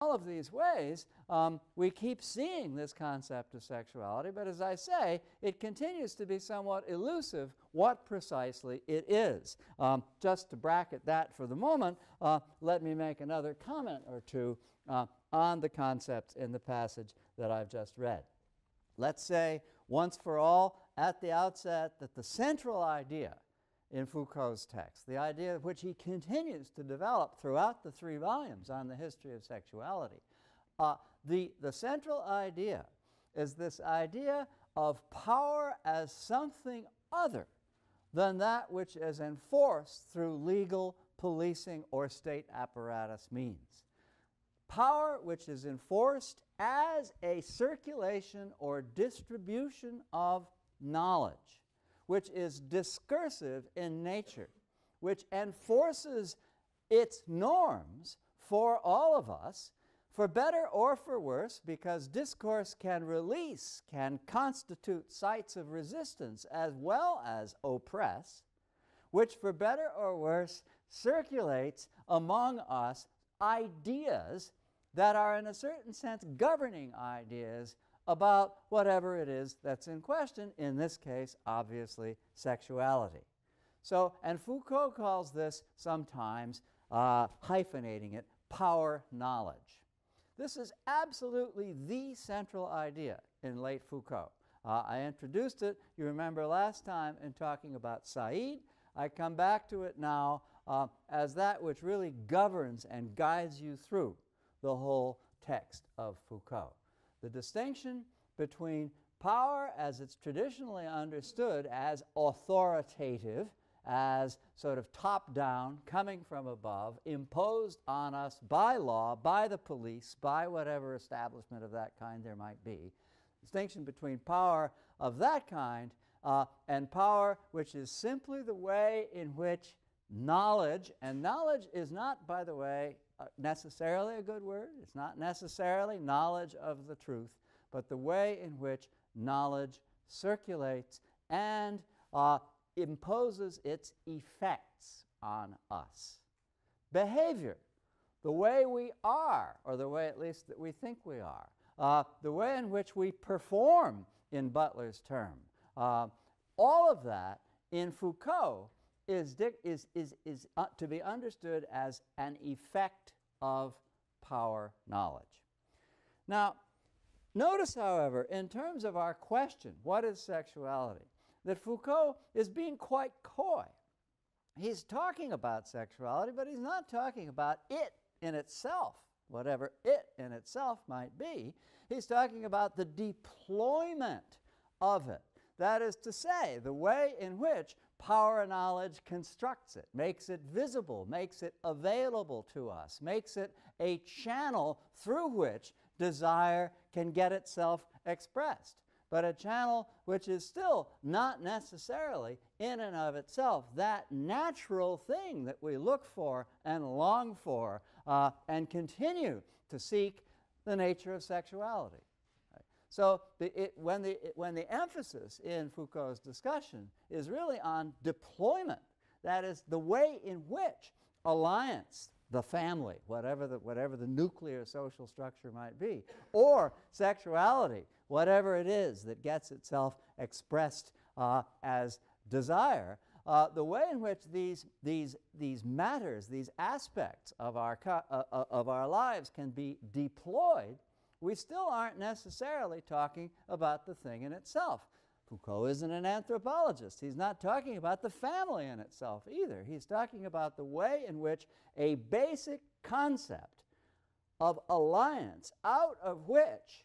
all of these ways, we keep seeing this concept of sexuality, but as I say, it continues to be somewhat elusive what precisely it is. Just to bracket that for the moment, let me make another comment or two on the concepts in the passage that I've just read. Let's say once for all at the outset that the central idea in Foucault's text, the idea which he continues to develop throughout the 3 volumes on the history of sexuality, the central idea is this idea of power as something other than that which is enforced through legal, policing, or state apparatus means. Power which is enforced as a circulation or distribution of knowledge, which is discursive in nature, which enforces its norms for all of us, for better or for worse, because discourse can constitute sites of resistance as well as oppress, which for better or worse circulates among us ideas that are in a certain sense governing ideas about whatever it is that's in question, in this case, obviously, sexuality. So, and Foucault calls this sometimes, hyphenating it, power knowledge. This is absolutely the central idea in late Foucault. I introduced it, you remember last time, in talking about Said. I come back to it now as that which really governs and guides you through the whole text of Foucault. The distinction between power as it's traditionally understood as authoritative, as sort of top-down, coming from above, imposed on us by law, by the police, by whatever establishment of that kind there might be. Distinction between power of that kind and power which is simply the way in which knowledge, and knowledge is not, by the way, necessarily a good word. It's not necessarily knowledge of the truth, but the way in which knowledge circulates and imposes its effects on us. Behavior, the way we are, or the way at least that we think we are, the way in which we perform, in Butler's term, all of that in Foucault is to be understood as an effect of power knowledge. Now, notice, however, in terms of our question, what is sexuality, that Foucault is being quite coy. He's talking about sexuality, but he's not talking about it in itself, whatever it in itself might be. He's talking about the deployment of it. That is to say, the way in which power knowledge constructs it, makes it visible, makes it available to us, makes it a channel through which desire can get itself expressed, but a channel which is still not necessarily in and of itself that natural thing that we look for and long for and continue to seek, the nature of sexuality. So when the emphasis in Foucault's discussion is really on deployment, that is the way in which alliance, the family, whatever the nuclear social structure might be, or sexuality, whatever it is that gets itself expressed as desire, the way in which these matters, these aspects of our lives can be deployed, we still aren't necessarily talking about the thing in itself. Foucault isn't an anthropologist. He's not talking about the family in itself either. He's talking about the way in which a basic concept of alliance, out of which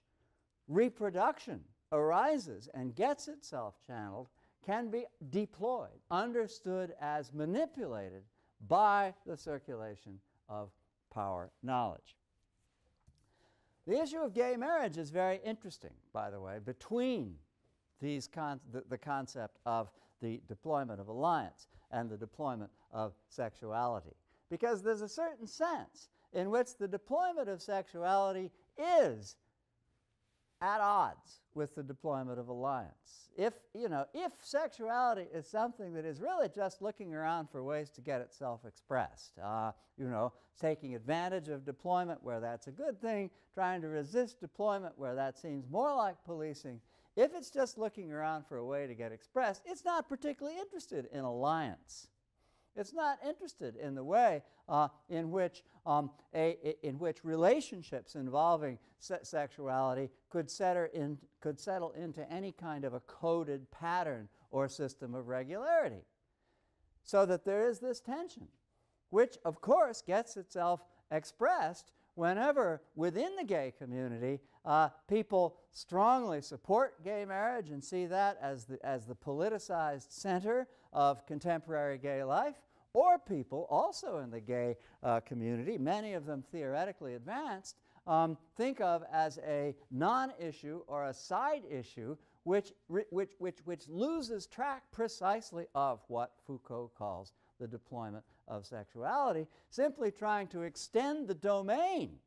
reproduction arises and gets itself channeled, can be deployed, understood as manipulated by the circulation of power knowledge. The issue of gay marriage is very interesting, by the way, between the concept of the deployment of alliance and the deployment of sexuality. Because there's a certain sense in which the deployment of sexuality is at odds with the deployment of alliance. If sexuality is something that is really just looking around for ways to get itself expressed, taking advantage of deployment where that's a good thing, trying to resist deployment where that seems more like policing, if it's just looking around for a way to get expressed, it's not particularly interested in alliance. It's not interested in the way in which relationships involving sexuality could settle into any kind of a coded pattern or system of regularity. So that there is this tension, which of course gets itself expressed whenever within the gay community people strongly support gay marriage and see that as the politicized center of contemporary gay life, or people also in the gay community, many of them theoretically advanced, think of as a non-issue or a side issue which loses track precisely of what Foucault calls the deployment of sexuality, simply trying to extend the domain,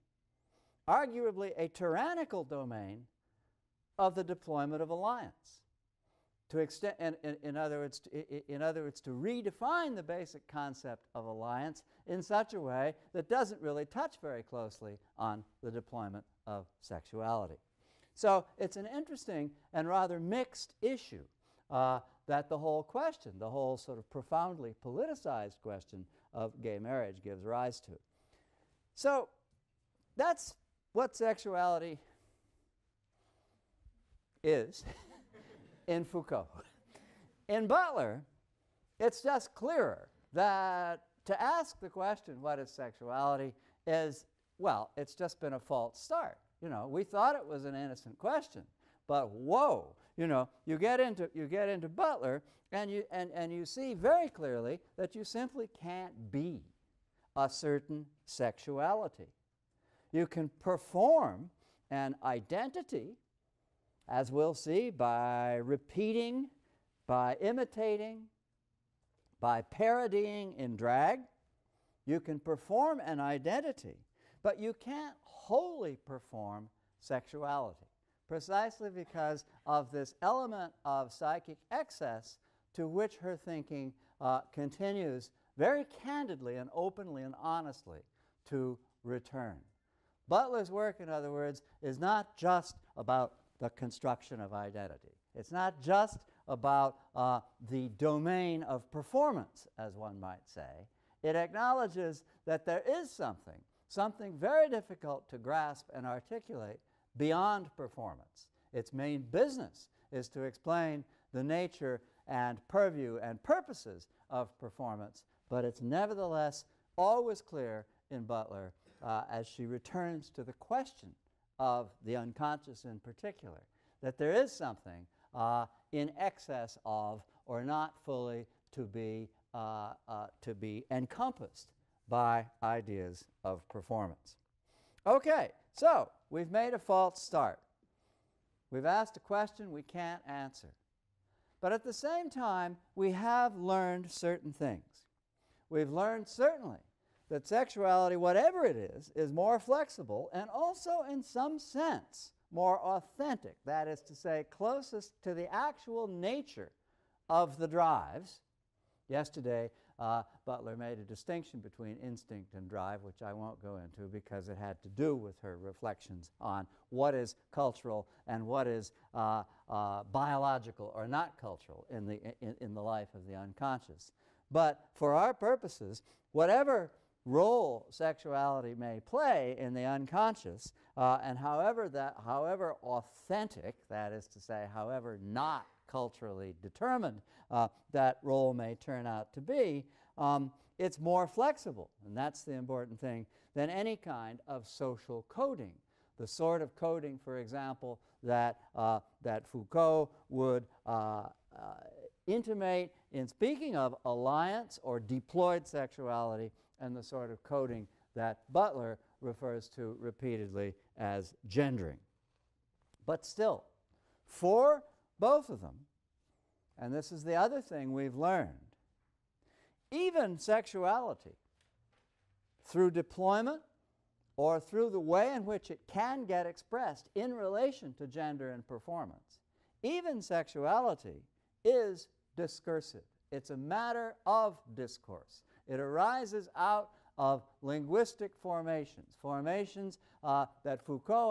arguably a tyrannical domain, of the deployment of alliance. To extend, in other words, to redefine the basic concept of alliance in such a way that doesn't really touch very closely on the deployment of sexuality. So it's an interesting and rather mixed issue that the whole question, the whole sort of profoundly politicized question of gay marriage gives rise to. So that's what sexuality is in Foucault. In Butler, it's just clearer that to ask the question, what is sexuality, is, well, it's just been a false start. We thought it was an innocent question, but whoa, you get into Butler and you see very clearly that you simply can't be a certain sexuality. You can perform an identity, as we'll see, by repeating, by imitating, by parodying in drag. You can perform an identity, but you can't wholly perform sexuality, precisely because of this element of psychic excess to which her thinking continues very candidly and openly and honestly to return. Butler's work, in other words, is not just about the construction of identity. It's not just about the domain of performance, as one might say. It acknowledges that there is something very difficult to grasp and articulate beyond performance. Its main business is to explain the nature and purview and purposes of performance, but it's nevertheless always clear in Butler as she returns to the question of the unconscious in particular, that there is something in excess of, or not fully to be encompassed by ideas of performance. Okay, so we've made a false start. We've asked a question we can't answer. But at the same time, we have learned certain things. We've learned certainly that sexuality, whatever it is more flexible and also in some sense more authentic, that is to say, closest to the actual nature of the drives. Yesterday, Butler made a distinction between instinct and drive, which I won't go into because it had to do with her reflections on what is cultural and what is biological or not cultural in the life of the unconscious. But for our purposes, whatever role sexuality may play in the unconscious, and however authentic, that is to say, however not culturally determined that role may turn out to be, it's more flexible, and that's the important thing, than any kind of social coding. The sort of coding, for example, that Foucault would intimate in speaking of alliance or deployed sexuality, and the sort of coding that Butler refers to repeatedly as gendering. But still, for both of them, and this is the other thing we've learned, even sexuality, through deployment or through the way in which it can get expressed in relation to gender and performance, even sexuality is discursive. It's a matter of discourse. It arises out of linguistic formations, that Foucault